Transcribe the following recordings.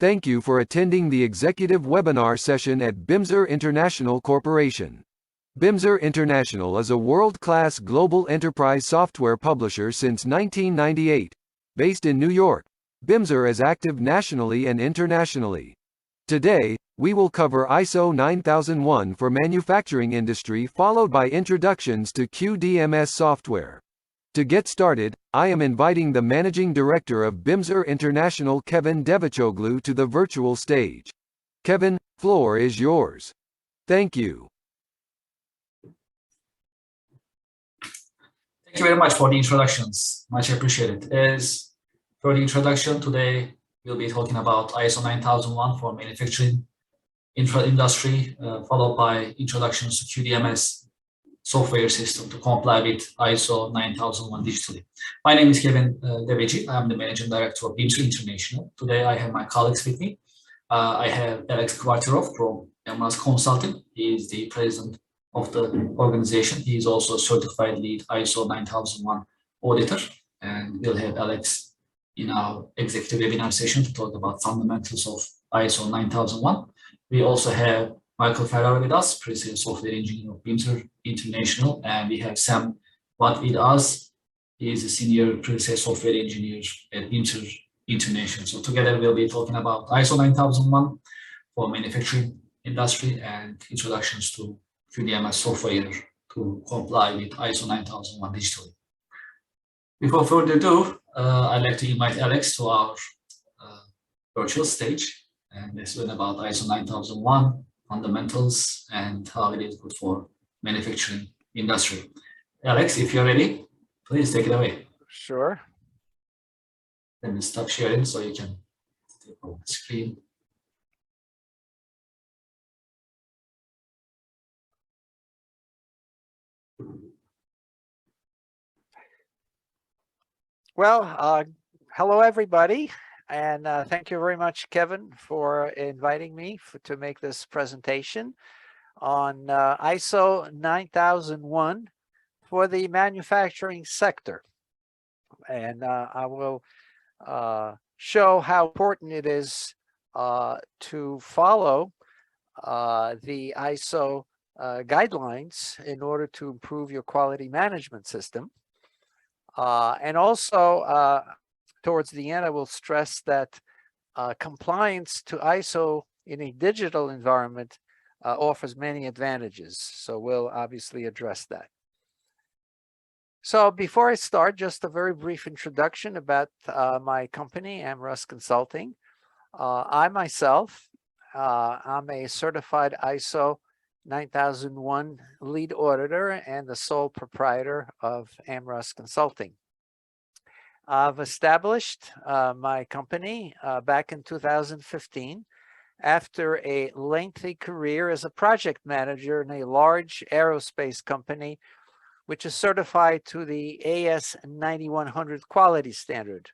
Thank you for attending the executive webinar session at Bimser International Corporation. Bimser International is a world-class global enterprise software publisher since 1998. Based in New York, Bimser is active nationally and internationally. Today, we will cover ISO 9001 for manufacturing industry, followed by introductions to QDMS software. To get started, I am inviting the Managing Director of Bimser International, Kevin Devachoglu, to the virtual stage. Kevin, floor is yours. Thank you. Thank you very much for the introductions. Much appreciated. As for the introduction, today we'll be talking about ISO 9001 for manufacturing industry, followed by introductions to QDMS software system to comply with ISO 9001 digitally. My name is Kevin Deveci. I am the Managing Director of Bimser International. Today I have my colleagues with me. I have Alex Kvartirov from AmRus Consulting. He is the president of the organization. He is also a certified lead ISO 9001 auditor. And we'll have Alex in our executive webinar session to talk about fundamentals of ISO 9001. We also have Michael Ferrara with us, Principal Software Engineer of Bimser International, and we have Sam Watt with us. He is a Senior Principal Software Engineer at Bimser International. So together we'll be talking about ISO 9001 for manufacturing industry and introductions to QDMS software to comply with ISO 9001 digitally. Before further ado, I'd like to invite Alex to our virtual stage, and let's learn about ISO 9001 fundamentals and how it is good for manufacturing industry. Alex, if you're ready, please take it away. Sure. Let me stop sharing so you can take over the screen. Well, hello everybody, and thank you very much, Kevin, for inviting me to make this presentation on ISO 9001 for the manufacturing sector. And I will show how important it is to follow the ISO guidelines in order to improve your quality management system. And also, towards the end, I will stress that compliance to ISO in a digital environment offers many advantages. So we'll obviously address that. So before I start, just a very brief introduction about my company, AmRus Consulting. I myself, I'm a certified ISO 9001 lead auditor and the sole proprietor of AmRus Consulting. I've established my company back in 2015 after a lengthy career as a project manager in a large aerospace company, which is certified to the AS 9100 quality standard.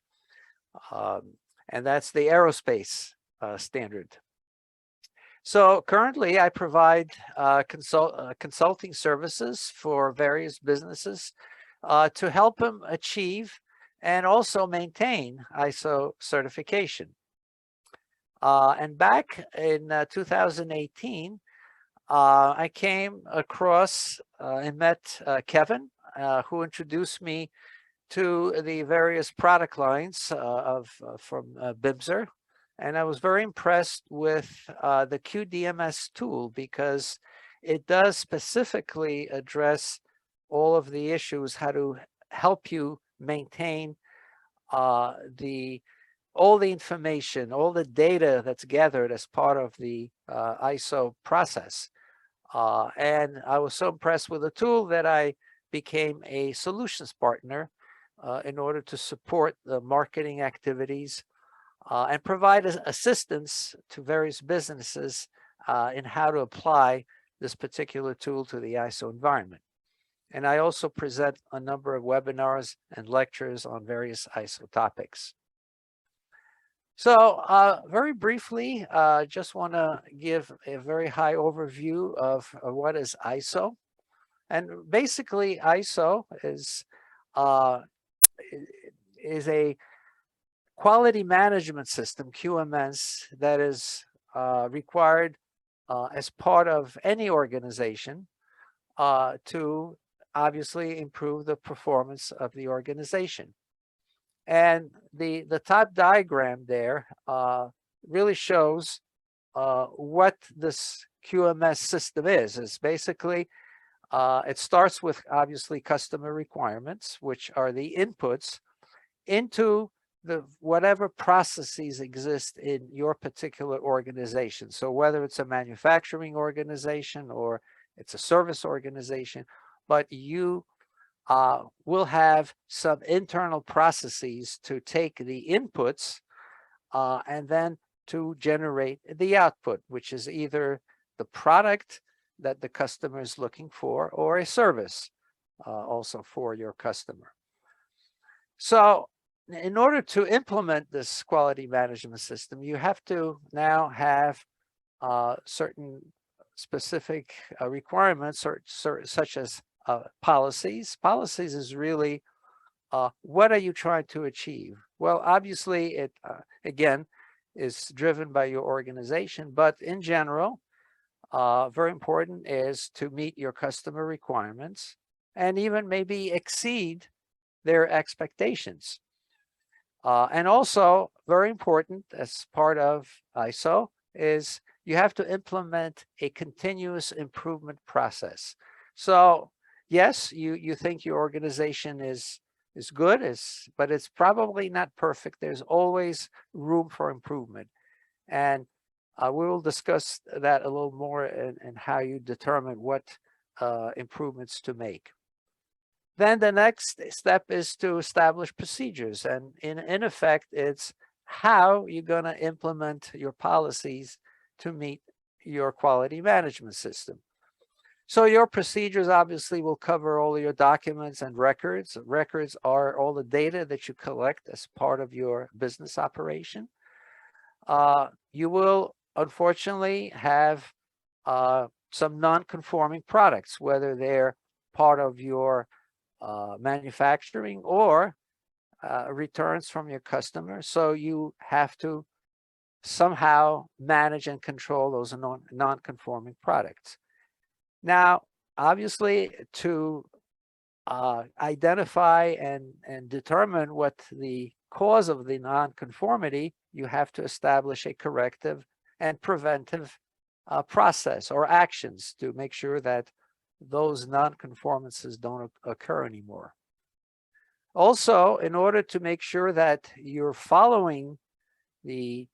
And that's the aerospace standard. So currently I provide consulting services for various businesses to help them achieve and also maintain ISO certification. And back in 2018, I came across and met Kevin, who introduced me to the various product lines from Bimser. And I was very impressed with the QDMS tool because it does specifically address all of the issues, how to help you maintain all the information, all the data that's gathered as part of the ISO process. And I was so impressed with the tool that I became a solutions partner in order to support the marketing activities and provide assistance to various businesses in how to apply this particular tool to the ISO environment. And I also present a number of webinars and lectures on various ISO topics. So very briefly, just want to give a very high overview of what is ISO. And basically, ISO is a quality management system, QMS, that is required as part of any organization to obviously improve the performance of the organization. And the top diagram there really shows what this QMS system is. It's basically, it starts with obviously customer requirements, which are the inputs into the whatever processes exist in your particular organization. So whether it's a manufacturing organization or it's a service organization, but you will have some internal processes to take the inputs and then to generate the output, which is either the product that the customer is looking for or a service also for your customer. So in order to implement this quality management system, you have to now have certain specific requirements, such as policies. Policies is really what are you trying to achieve? Well, obviously, it again is driven by your organization, but in general, very important is to meet your customer requirements and even maybe exceed their expectations. And also very important as part of ISO is you have to implement a continuous improvement process. So yes, you think your organization is good, but it's probably not perfect. There's always room for improvement. And we will discuss that a little more and how you determine what improvements to make. Then the next step is to establish procedures. And in effect, it's how you're going to implement your policies to meet your quality management system. So your procedures obviously will cover all your documents and records. Records are all the data that you collect as part of your business operation. You will unfortunately have some non-conforming products, whether they're part of your manufacturing or returns from your customer. So you have to somehow manage and control those non-conforming products. Now, obviously, to identify and determine what the cause of the non-conformity, you have to establish a corrective and preventive process or actions to make sure that those non-conformances don't occur anymore. Also, in order to make sure that you're following the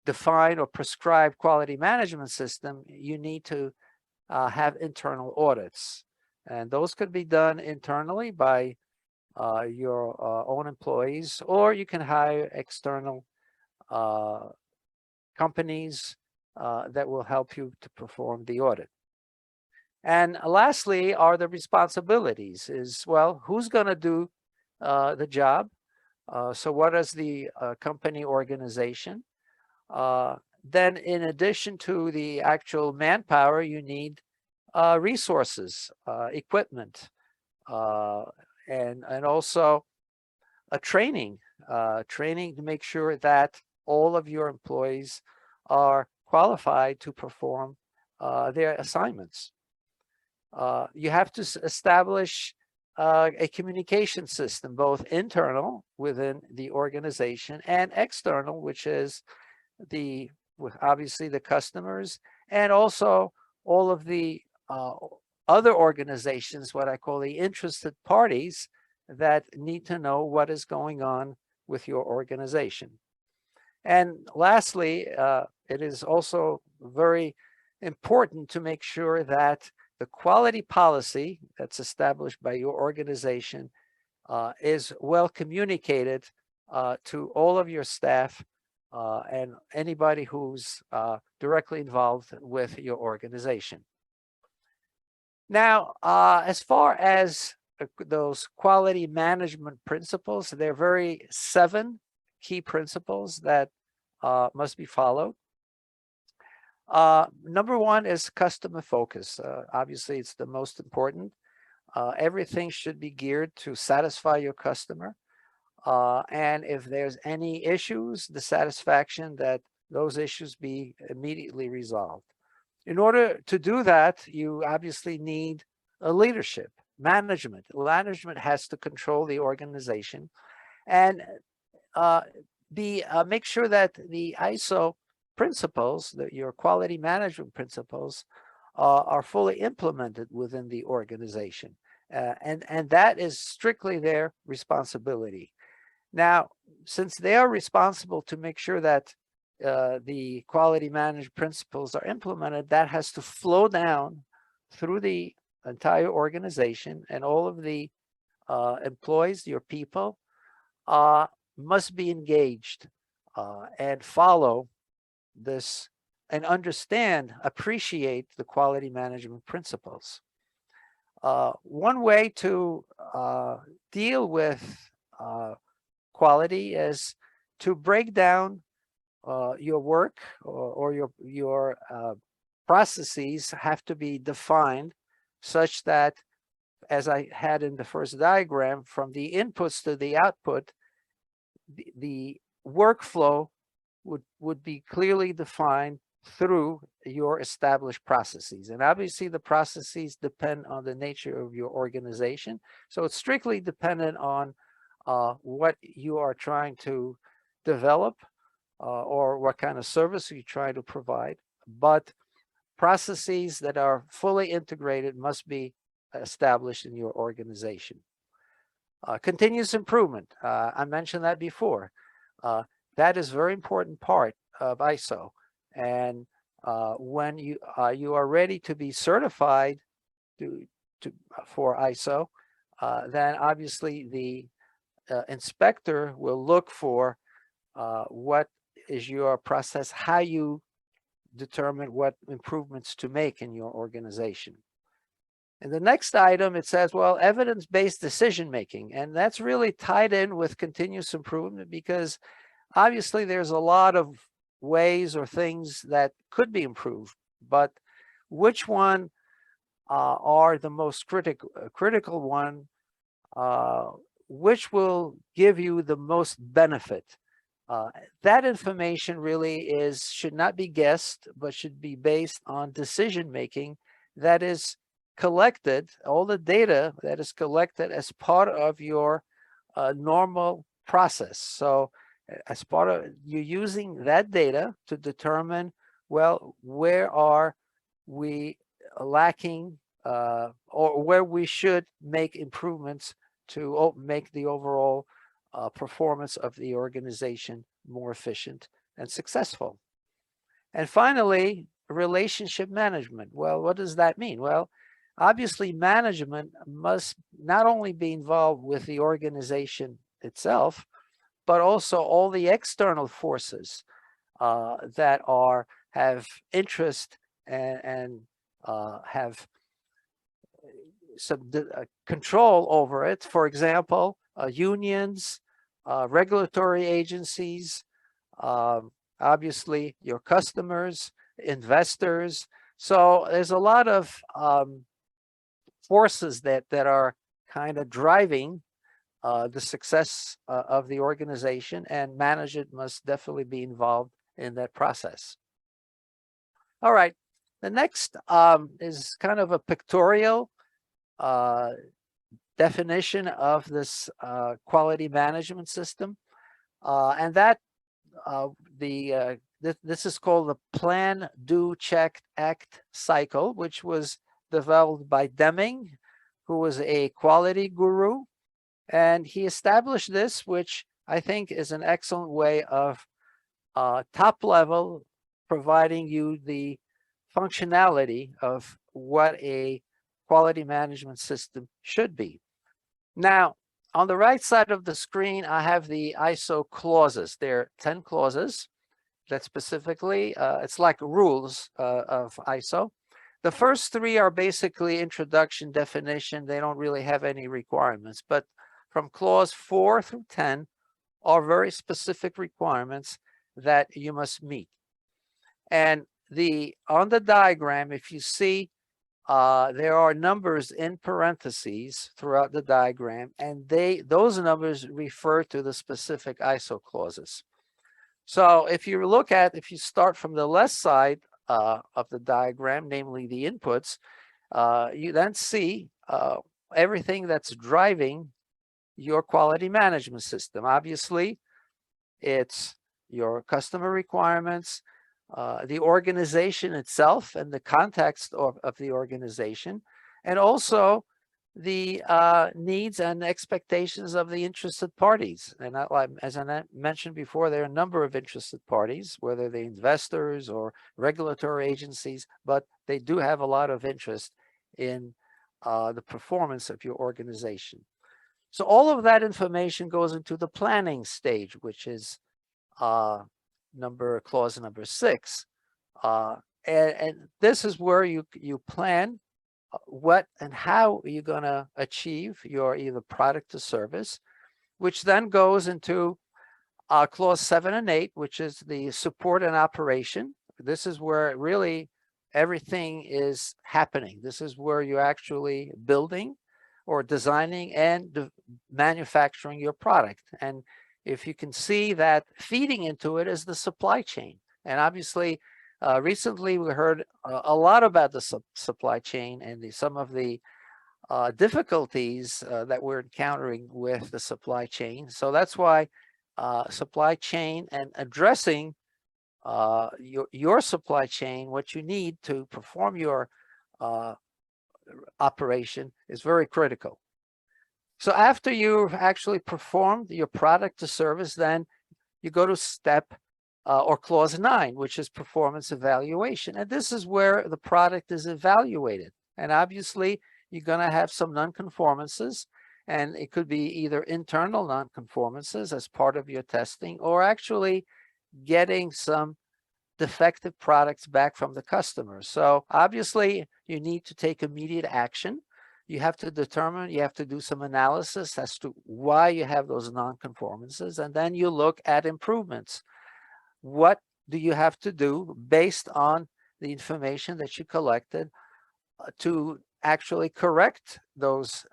defined or prescribed quality management system, you need to have internal audits. And those could be done internally by your own employees, or you can hire external companies that will help you to perform the audit. And lastly are the responsibilities is, well, who's going to do the job? So what is the company organization? Then in addition to the actual manpower, you need resources, equipment, and also a training to make sure that all of your employees are qualified to perform their assignments. You have to establish a communication system, both internal within the organization and external, which is obviously the customers and also all of the other organizations, what I call the interested parties that need to know what is going on with your organization. And lastly, it is also very important to make sure that the quality policy that's established by your organization is well communicated to all of your staff and anybody who's directly involved with your organization. Now, as far as those quality management principles, there are 7 key principles that must be followed. Number 1 is customer focus. Obviously, it's the most important. Everything should be geared to satisfy your customer. and if there's any issues, the satisfaction that those issues be immediately resolved. In order to do that, you obviously need a leadership, management. Management has to control the organization and make sure that the ISO principles, your quality management principles, are fully implemented within the organization. And that is strictly their responsibility. Now, since they are responsible to make sure that the quality management principles are implemented, that has to flow down through the entire organization, and all of the employees, your people, must be engaged and follow this and understand, appreciate the quality management principles. One way to deal with quality is to break down your work, or your processes have to be defined such that, as I had in the first diagram, from the inputs to the output, the workflow would be clearly defined through your established processes. And obviously the processes depend on the nature of your organization. So it's strictly dependent on what you are trying to develop or what kind of service you try to provide. But processes that are fully integrated must be established in your organization. Continuous improvement, I mentioned that before. That is a very important part of ISO. And when you are ready to be certified for ISO, then obviously the inspector will look for what is your process, how you determine what improvements to make in your organization. And the next item, it says, well, evidence-based decision-making. And that's really tied in with continuous improvement, because obviously there's a lot of ways or things that could be improved, but which one are the most critical one, which will give you the most benefit? That information really should not be guessed, but should be based on decision-making that is collected, all the data that is collected as part of your normal process. So as part of you using that data to determine, well, where are we lacking or where we should make improvements to make the overall performance of the organization more efficient and successful. And finally, relationship management. Well, what does that mean? Well, obviously have must not only be involved with the organization itself, but also all the external forces that have interest and have some control over it. For example, unions, regulatory agencies, obviously your customers, investors. So there's a lot of forces that are kind of driving the success of the organization, and management must definitely be involved in that process. All right, the next is kind of a pictorial definition of this quality management system, and that this is called the Plan, Do, Check, Act cycle, which was developed by Deming, who was a quality guru. And he established this, which I think is an excellent way of top level providing you the functionality of what a quality management system should be. Now, on the right side of the screen, I have the ISO clauses. There are 10 clauses that specifically, it's like rules of ISO. The first 3 are basically introduction, definition. They don't really have any requirements, but from clause 4 through 10 are very specific requirements that you must meet. And on the diagram, if you see there are numbers in parentheses throughout the diagram, and those numbers refer to the specific ISO clauses. So if you start from the left side of the diagram, namely the inputs, you then see everything that's driving your quality management system. Obviously, it's your customer requirements, the organization itself and the context of the organization, and also the needs and expectations of the interested parties. And as I mentioned before, there are a number of interested parties, whether they're investors or regulatory agencies, but they do have a lot of interest in the performance of your organization. So all of that information goes into the planning stage, which is clause number 6. And this is where you plan what and how you're going to achieve your either product or service, which then goes into clause 7 and 8, which is the support and operation. This is where really everything is happening. This is where you're actually building or designing and manufacturing your product. And if you can see that feeding into it is the supply chain. And obviously, recently we heard a lot about the supply chain and some of the difficulties that we're encountering with the supply chain. So that's why supply chain and addressing your supply chain, what you need to perform your operation, is very critical. So after you've actually performed your product or service, then you go to step or clause 9, which is performance evaluation. And this is where the product is evaluated. And obviously, you're going to have some nonconformances, and it could be either internal nonconformances as part of your testing, or actually getting some defective products back from the customer. So obviously, you need to take immediate action. You have to determine, you have to do some analysis as to why you have those nonconformances, and then you look at improvements. What do you have to do based on the information that you collected to actually correct those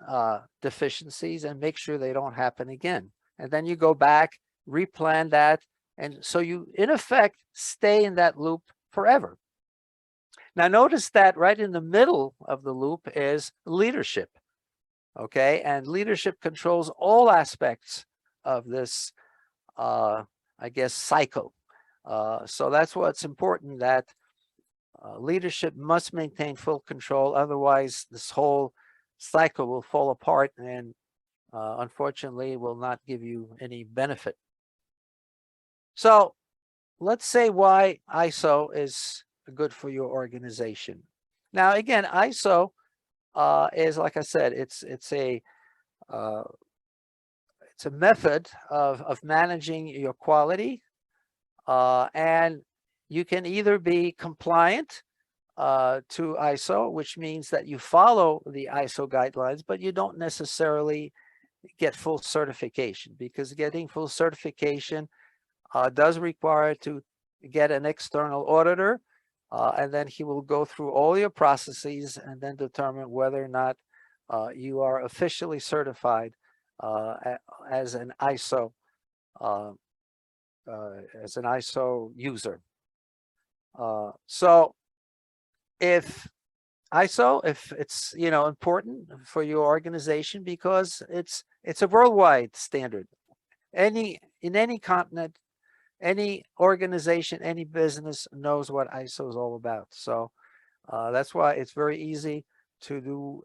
deficiencies and make sure they don't happen again? And then you go back, replan that, and so you, in effect, stay in that loop forever. Now, notice that right in the middle of the loop is leadership, okay? And leadership controls all aspects of this, I guess, cycle. So that's what's important, that leadership must maintain full control. Otherwise, this whole cycle will fall apart and unfortunately will not give you any benefit. So let's say why ISO is good for your organization. Now, again, ISO is, like I said, it's a method of managing your quality, and you can either be compliant to ISO, which means that you follow the ISO guidelines, but you don't necessarily get full certification, because getting full certification does require to get an external auditor, and then he will go through all your processes and then determine whether or not you are officially certified as an ISO user. So if it's important for your organization, because it's a worldwide standard. In any continent, any organization, any business knows what ISO is all about. So that's why it's very easy to do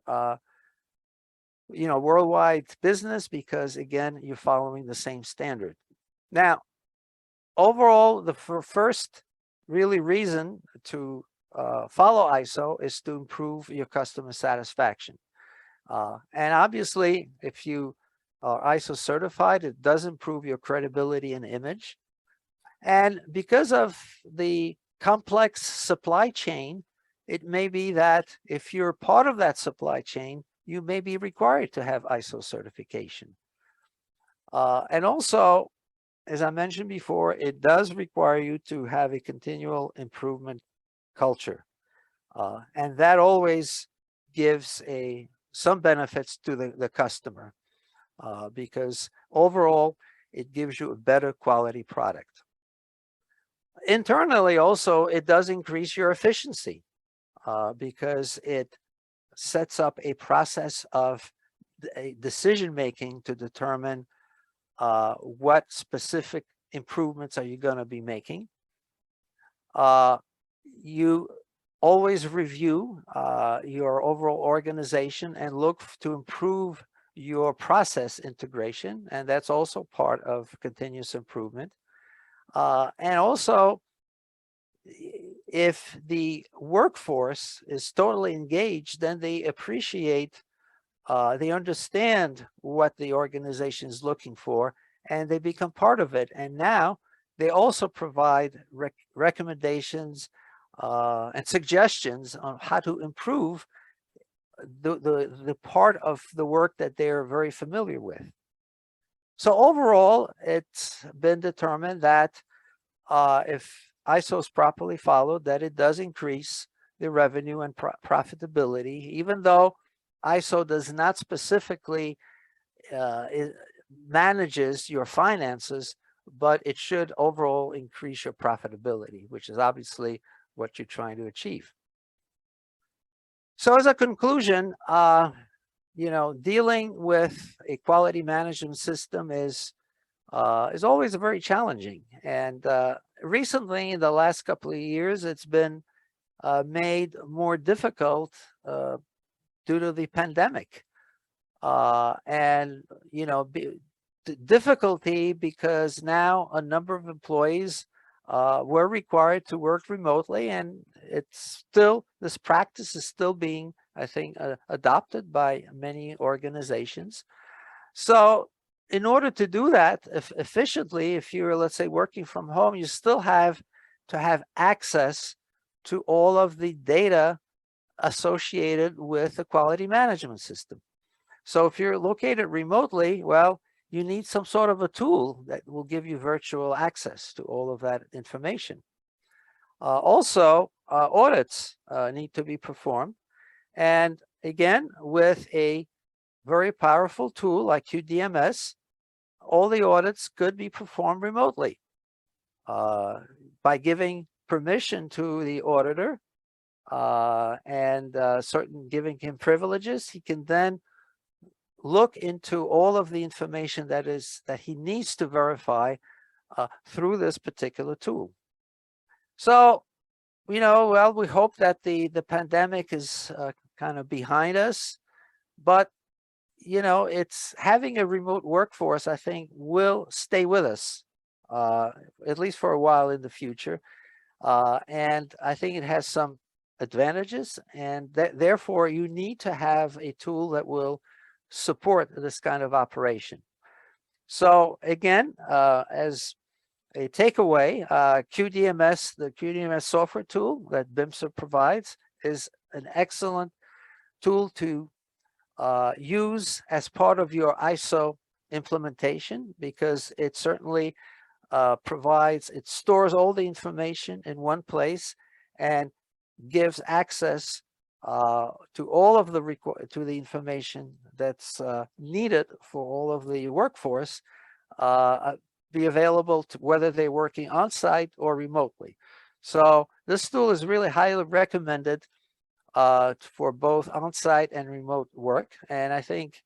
worldwide business, because again, you're following the same standard. Now, overall, the first really reason to follow ISO is to improve your customer satisfaction. And obviously, if you are ISO certified, it does improve your credibility and image. And because of the complex supply chain, it may be that if you're part of that supply chain, you may be required to have ISO certification. And also, as I mentioned before, it does require you to have a continual improvement culture. And that always gives some benefits to the customer because overall it gives you a better quality product. Internally also, it does increase your efficiency because it sets up a process of decision making to determine what specific improvements are you going to be making. You always review your overall organization and look to improve your process integration, and that's also part of continuous improvement. And also, if the workforce is totally engaged, then they appreciate, they understand what the organization is looking for, and they become part of it. And now they also provide recommendations and suggestions on how to improve the part of the work that they're very familiar with. So overall, it's been determined that if ISO is properly followed, that it does increase the revenue and profitability, even though ISO does not specifically it manages your finances, but it should overall increase your profitability, which is obviously what you're trying to achieve. So as a conclusion, dealing with a quality management system is always very challenging. And recently, in the last couple of years, it's been made more difficult due to the pandemic. Difficulty because now a number of employees were required to work remotely, and this practice is still being, I think, adopted by many organizations. So in order to do that efficiently, if you're, let's say, working from home, you still have to have access to all of the data associated with the quality management system. So if you're located remotely, well, you need some sort of a tool that will give you virtual access to all of that information. Also, audits need to be performed. And again, with a very powerful tool like QDMS, all the audits could be performed remotely by giving permission to the auditor and giving him privileges. He can then look into all of the information that he needs to verify through this particular tool. So, we hope that the pandemic is kind of behind us, but it's having a remote workforce, I think, will stay with us at least for a while in the future, and I think it has some advantages, and therefore you need to have a tool that will support this kind of operation. So again, as a takeaway, QDMS, the QDMS software tool that Bimser provides, is an excellent tool to use as part of your ISO implementation, because it certainly it stores all the information in one place and gives access to all of the information that's needed for all of the workforce, be available to whether they're working on site or remotely. So this tool is really highly recommended for both on-site and remote work. And I think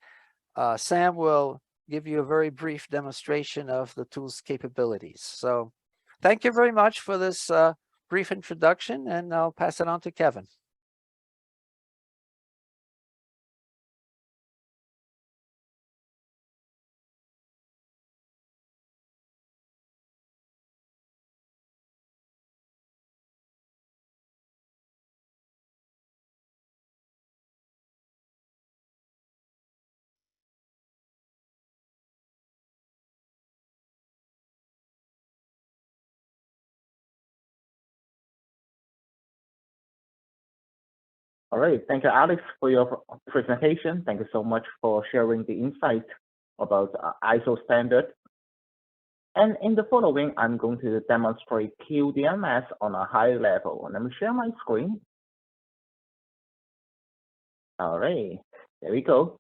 Sam will give you a very brief demonstration of the tool's capabilities. So thank you very much for this brief introduction, and I'll pass it on to Kevin. All right, thank you, Alex, for your presentation. Thank you so much for sharing the insight about ISO standard. And in the following, I'm going to demonstrate QDMS on a high level. Let me share my screen. All right, there we go.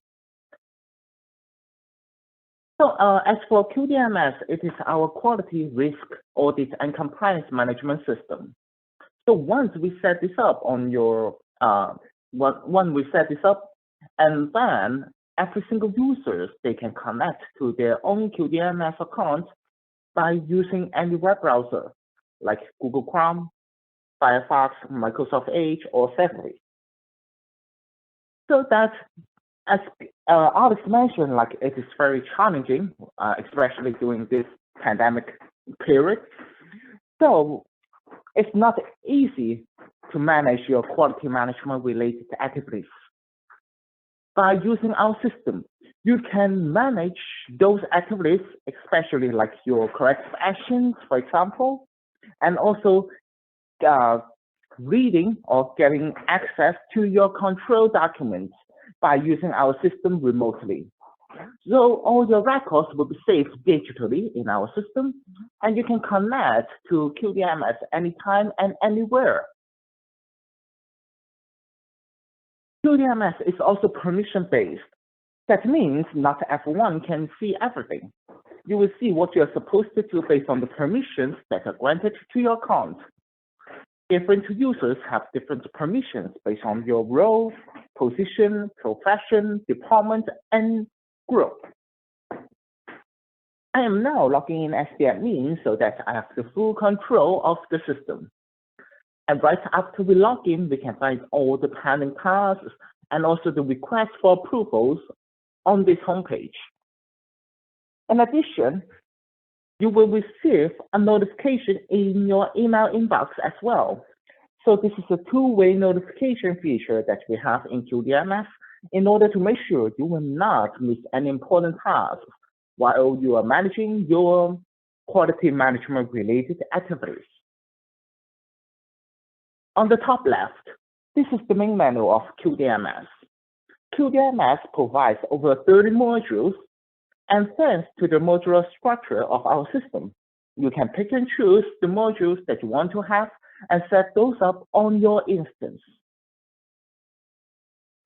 So as for QDMS, it is our quality, risk, audit, and compliance management system. So once we set this up on your, when we set this up, and then every single user, they can connect to their own QDMS account by using any web browser, like Google Chrome, Firefox, Microsoft Edge, or Safari. So that, as Alex mentioned, like it is very challenging, especially during this pandemic period. So it's not easy to manage your quality management related activities. By using our system, you can manage those activities, especially like your corrective actions, for example, and also reading or getting access to your control documents by using our system remotely. So all your records will be saved digitally in our system, and you can connect to QDMS anytime and anywhere. QDMS is also permission-based. That means not everyone can see everything. You will see what you're supposed to do based on the permissions that are granted to your account. Different users have different permissions based on your role, position, profession, department, and group. I am now logging in as the admin so that I have the full control of the system. And right after we log in, we can find all the pending tasks and also the request for approvals on this homepage. In addition, you will receive a notification in your email inbox as well. So this is a two-way notification feature that we have in QDMS in order to make sure you will not miss any important tasks while you are managing your quality management related activities. On the top left, this is the main menu of QDMS. QDMS provides over 30 modules, and thanks to the modular structure of our system, you can pick and choose the modules that you want to have and set those up on your instance.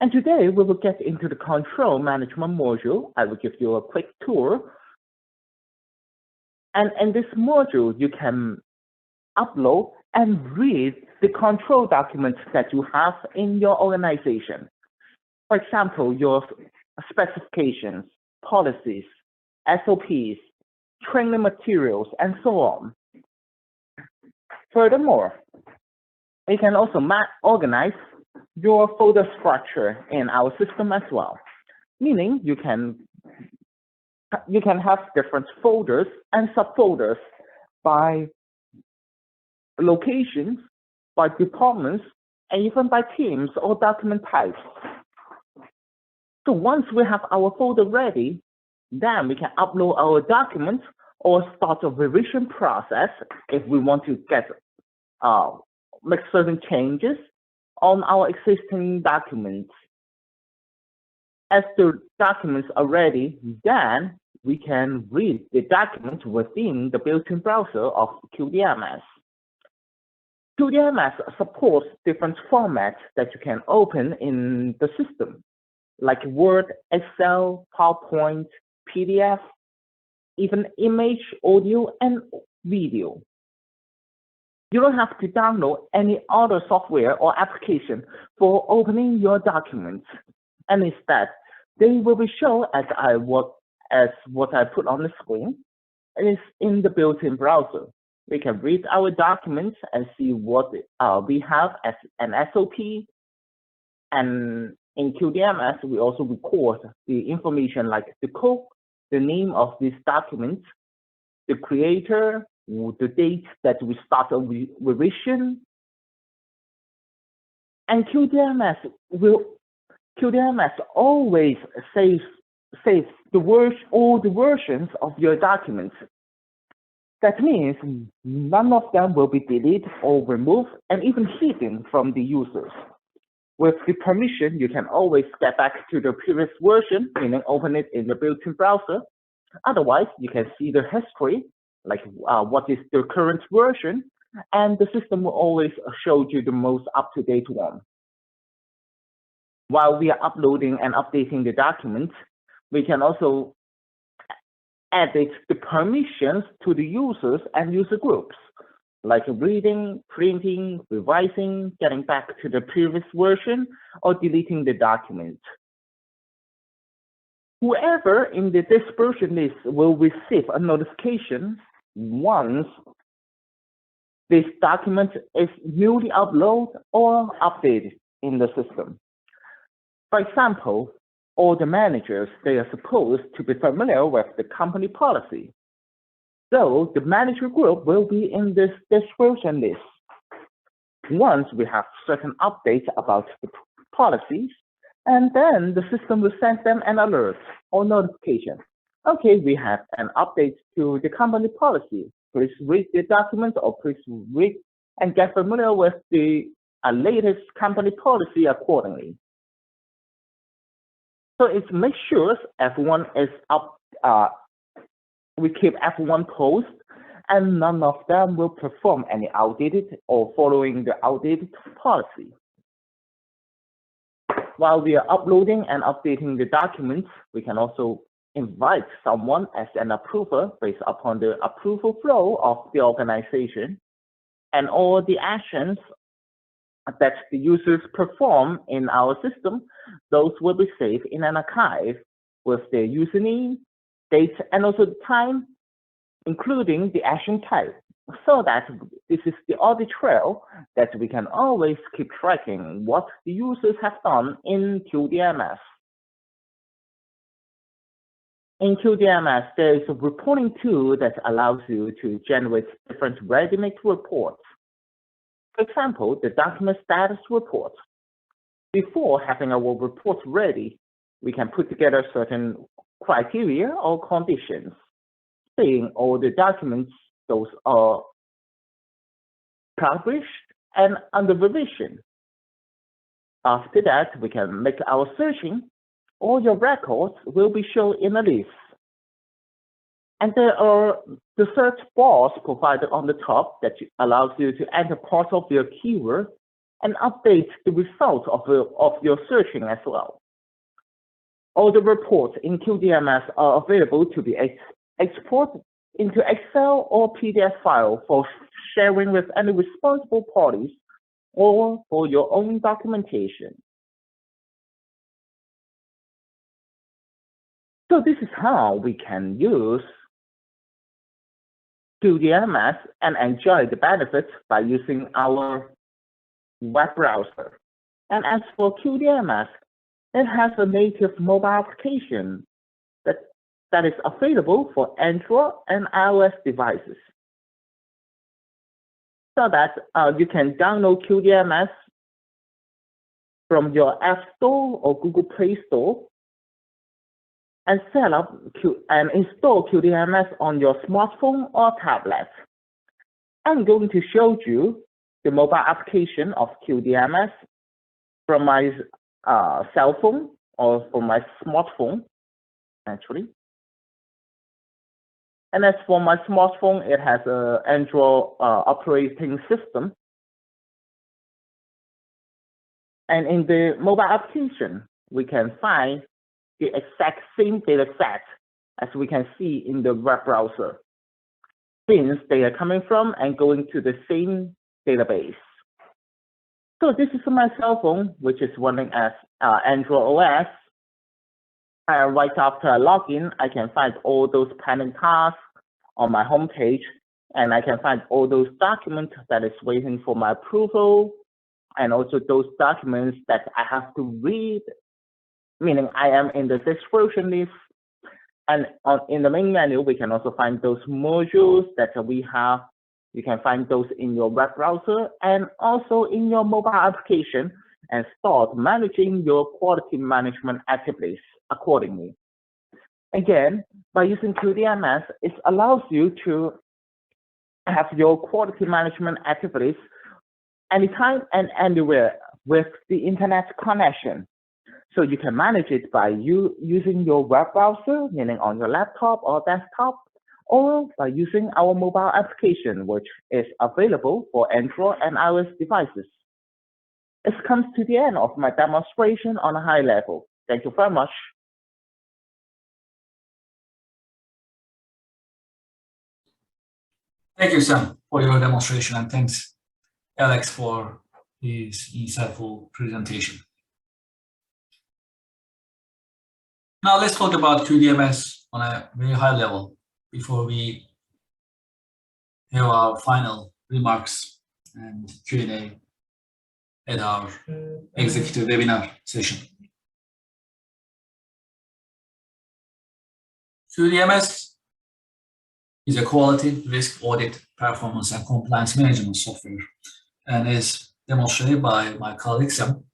And today we will get into the control management module. I will give you a quick tour. And in this module, you can upload and read the control documents that you have in your organization. For example, your specifications, policies, SOPs, training materials, and so on. Furthermore, you can also organize your folder structure in our system as well, meaning you can have different folders and subfolders by locations, by departments, and even by teams or document types. So once we have our folder ready, then we can upload our documents or start a revision process if we want to make certain changes on our existing documents. As the documents are ready, then we can read the document within the built-in browser of QDMS. QDMS supports different formats that you can open in the system, like Word, Excel, PowerPoint, PDF, even image, audio, and video. You don't have to download any other software or application for opening your documents, and instead, they will be shown as what I put on the screen. It is in the built-in browser. We can read our documents and see what we have as an SOP. And in QDMS, we also record the information like the code, the name of this document, the creator, the date that we start a revision. And QDMS always saves all the versions of your documents. That means none of them will be deleted or removed and even hidden from the users. With the permission, you can always get back to the previous version, meaning open it in the built-in browser. Otherwise, you can see the history, like what is the current version, and the system will always show you the most up-to-date one. while we are uploading and updating the document, we can also edit the permissions to the users and user groups, like reading, printing, revising, getting back to the previous version, or deleting the document. Whoever in the dispersion list will receive a notification once this document is newly uploaded or updated in the system. For example, all the managers, they are supposed to be familiar with the company policy. So the manager group will be in this dispersion list. Once we have certain updates about the policies, and then the system will send them an alert or notification. Okay, we have an update to the company policy. Please read the document, or please read and get familiar with the latest company policy accordingly. So it makes sure everyone is up, we keep everyone post, and none of them will perform any outdated or following the outdated policy. While we are uploading and updating the documents, we can also invite someone as an approver based upon the approval flow of the organization, and all the actions that the users perform in our system, those will be saved in an archive with their username, date, and also the time, including the action type, so that this is the audit trail that we can always keep tracking what the users have done in QDMS. In QDMS, there is a reporting tool that allows you to generate different ready-made reports. For example, the document status report. Before having our report ready, we can put together certain criteria or conditions, saying all the documents, those are published and under revision. After that, we can make our searching. All your records will be shown in a list. And there are the search bars provided on the top that allows you to enter part of your keyword and update the result of your searching as well. All the reports in QDMS are available to be exported into Excel or PDF file for sharing with any responsible parties or for your own documentation. So this is how we can use QDMS and enjoy the benefits by using our web browser. And as for QDMS, it has a native mobile application that is available for Android and iOS devices. So that you can download QDMS from your App Store or Google Play Store and set up and install QDMS on your smartphone or tablet. I'm going to show you the mobile application of QDMS from my cell phone or from my smartphone, actually. And as for my smartphone, it has an Android operating system. And in the mobile application, we can find the exact same data set as we can see in the web browser, since they are coming from and going to the same database. So this is my cell phone, which is running as Android OS. And right after I log in, I can find all those pending tasks on my home page, and I can find all those documents that is waiting for my approval, and also those documents that I have to read, meaning I am in the dispersion list. And in the main menu, we can also find those modules that we have. You can find those in your web browser and also in your mobile application, and start managing your quality management activities accordingly. Again, by using QDMS, it allows you to have your quality management activities anytime and anywhere with the internet connection. So you can manage it by using your web browser, meaning on your laptop or desktop, or by using our mobile application, which is available for Android and iOS devices. This comes to the end of my demonstration on a high level. Thank you very much. Thank you, Sam, for your demonstration, and thanks, Alex, for his insightful presentation. Now let's talk about QDMS on a very high level before we have our final remarks and Q&A at our executive webinar session. QDMS is a quality, risk, audit, performance, and compliance management software, and is demonstrated by my colleague Sam.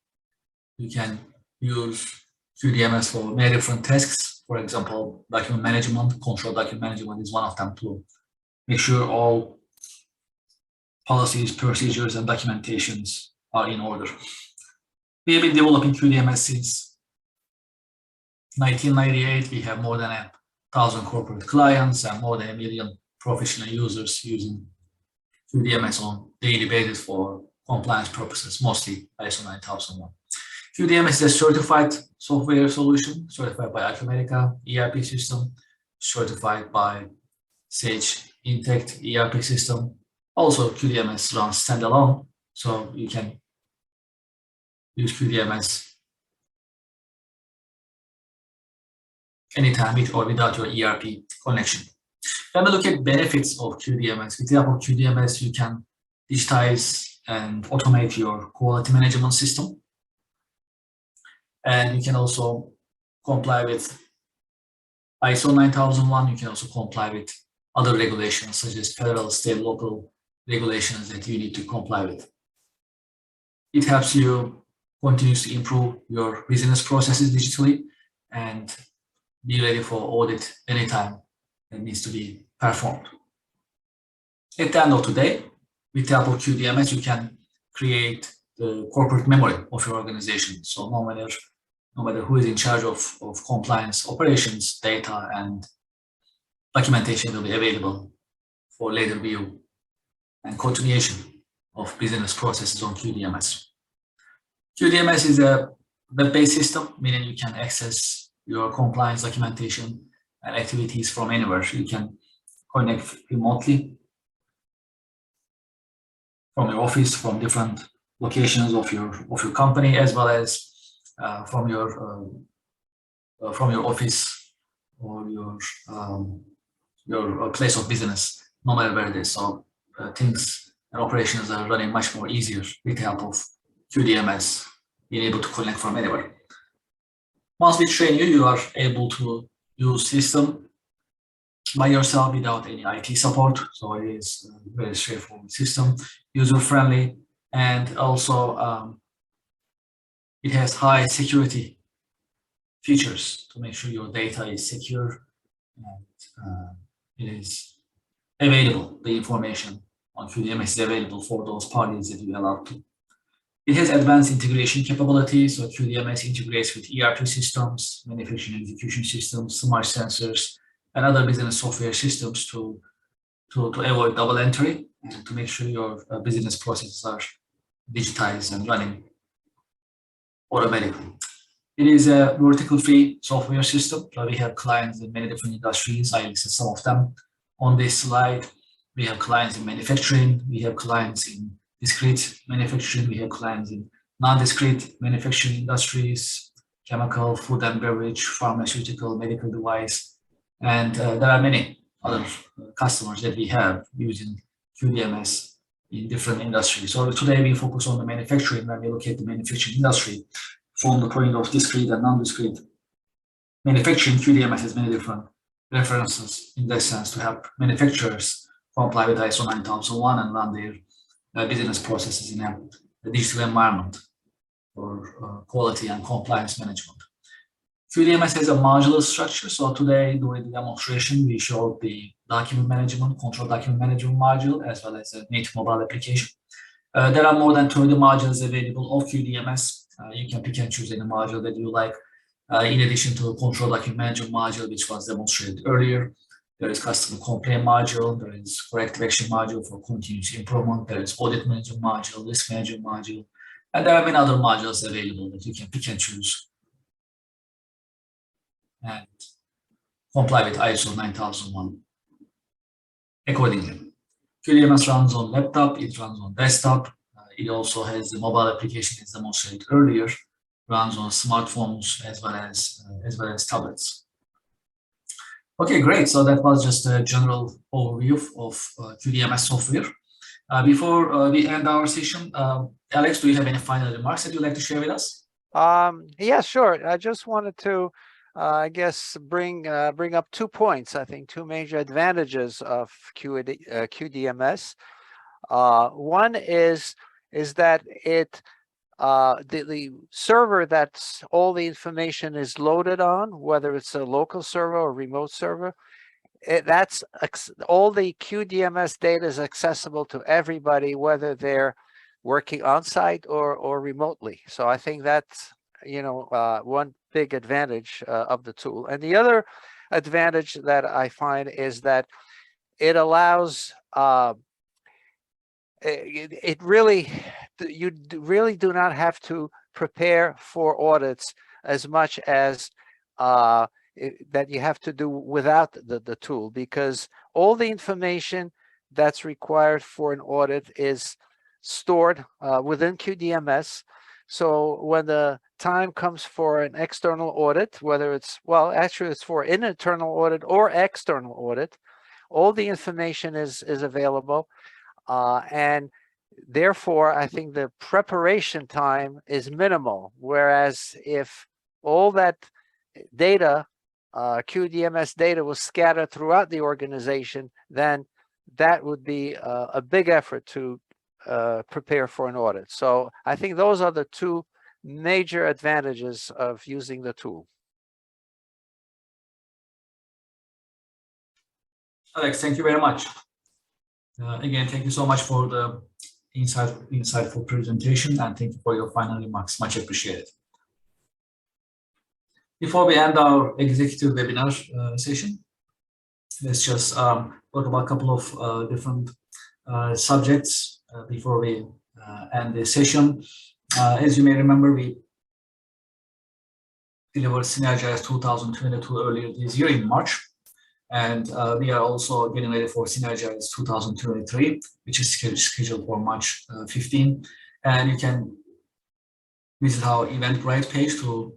You can use QDMS for many different tasks. For example, document management, control document management is one of them to make sure all policies, procedures, and documentations are in order. We have been developing QDMS since 1998. We have more than 1,000 corporate clients and more than 1 million professional users using QDMS on daily basis for compliance purposes, mostly ISO 9001. QDMS is a certified software solution, certified by Acumatica ERP system, certified by Sage Intacct ERP system. Also, QDMS runs standalone, so you can use QDMS anytime with or without your ERP connection. When we look at benefits of QDMS, with the help of QDMS, you can digitize and automate your quality management system. And you can also comply with ISO 9001. You can also comply with other regulations, such as federal, state, local regulations that you need to comply with. It helps you continuously improve your business processes digitally and be ready for audit anytime it needs to be performed. At the end of the day, with the help of QDMS, you can create the corporate memory of your organization. So no matter who is in charge of compliance operations, data, and documentation will be available for later view and continuation of business processes on QDMS. QDMS is a web-based system, meaning you can access your compliance documentation and activities from anywhere. You can connect remotely from your office, from different locations of your company, as well as from your office or your place of business, no matter where it is. So things and operations are running much more easier with the help of QDMS, being able to connect from anywhere. Once we train you, you are able to use system by yourself without any IT support. So it is a very straightforward system, user-friendly, and also it has high security features to make sure your data is secure and it is available. The information on QDMS is available for those parties that you allow to. It has advanced integration capabilities, so QDMS integrates with ERP systems, manufacturing execution systems, smart sensors, and other business software systems to avoid double entry and to make sure your business processes are digitized and running automatically. It is a vertical-free software system, so we have clients in many different industries. I listed some of them on this slide. We have clients in manufacturing, we have clients in discrete manufacturing, we have clients in non-discrete manufacturing industries, chemical, food and beverage, pharmaceutical, medical device, and there are many other customers that we have using QDMS in different industries. So today we focus on the manufacturing. When we look at the manufacturing industry from the point of discrete and non-discrete manufacturing, QDMS has many different references in that sense to help manufacturers comply with ISO 9001 and run their business processes in a digital environment for quality and compliance management. QDMS has a modular structure. So today, during the demonstration, we showed the document management, control document management module, as well as a native mobile application. There are more than 20 modules available of QDMS. You can pick and choose any module that you like. In addition to the control document management module, which was demonstrated earlier, there is customer complaint module, there is corrective action module for continuous improvement, there is audit management module, risk management module, And there are many other modules available that you can pick and choose and comply with ISO 9001 accordingly. QDMS runs on laptop, it runs on desktop. It also has the mobile application as demonstrated earlier, runs on smartphones as well as tablets. Okay, great. So that was just a general overview of QDMS software. Before we end our session, Alex, do you have any final remarks that you'd like to share with us? Yeah, sure. I just wanted to, I guess, bring up 2 points. I think 2 major advantages of QDMS. One is that it the server that's all the information is loaded on, whether it's a local server or remote server, that's all the QDMS data is accessible to everybody, whether they're working on site or remotely. So I think that's, you know, one big advantage of the tool. And the other advantage that I find is that it allows it really, you really do not have to prepare for audits as much as that you have to do without the tool, because all the information that's required for an audit is stored within QDMS. So when the time comes for an external audit, whether it's, well, actually it's for an internal audit or external audit, all the information is available. And therefore, I think the preparation time is minimal. Whereas if all that data, QDMS data, was scattered throughout the organization, then that would be a big effort to prepare for an audit. So I think those are the 2 major advantages of using the tool. Alex, thank you very much. Again, thank you so much for the insightful presentation, and thank you for your final remarks. Much appreciated. Before we end our executive webinar session, let's just talk about a couple of different subjects before we end the session. As you may remember, we delivered Synergize 2022 earlier this year in March. And we are also getting ready for Synergize 2023, which is scheduled for March 15. And you can visit our Eventbrite page to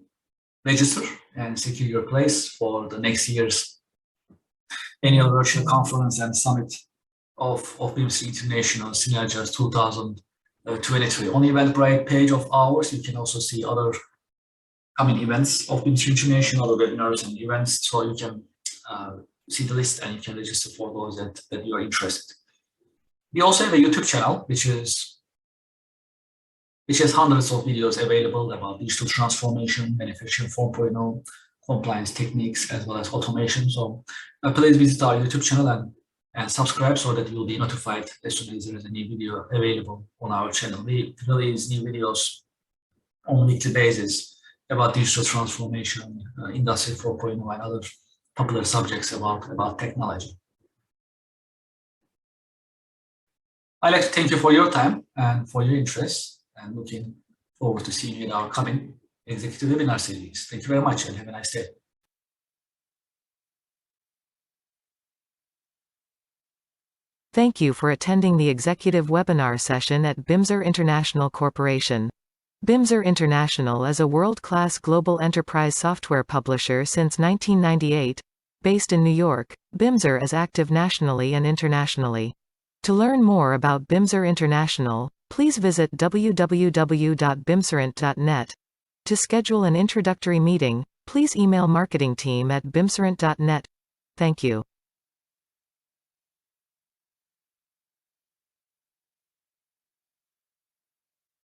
register and secure your place for the next year's annual virtual conference and summit of Bimser International Synergize 2023. On the Eventbrite page of ours, you can also see other coming events of Bimser International, other webinars and events, so you can see the list and you can register for those that you are interested. We also have a YouTube channel, which has hundreds of videos available about digital transformation, manufacturing 4.0, compliance techniques, as well as automation. So please visit our YouTube channel and subscribe so that you will be notified as soon as there is a new video available on our channel. We release new videos on a weekly basis about digital transformation, industry 4.0, and other popular subjects about technology. I'd like to thank you for your time and for your interest, and looking forward to seeing you in our coming executive webinar series. Thank you very much and have a nice day. Thank you for attending the executive webinar session at Bimser International Corporation. Bimser International is a world-class global enterprise software publisher since 1998. Based in New York, Bimser is active nationally and internationally. To learn more about Bimser International, please visit www.bimserint.net. To schedule an introductory meeting, please email marketingteam@bimserint.net. Thank you.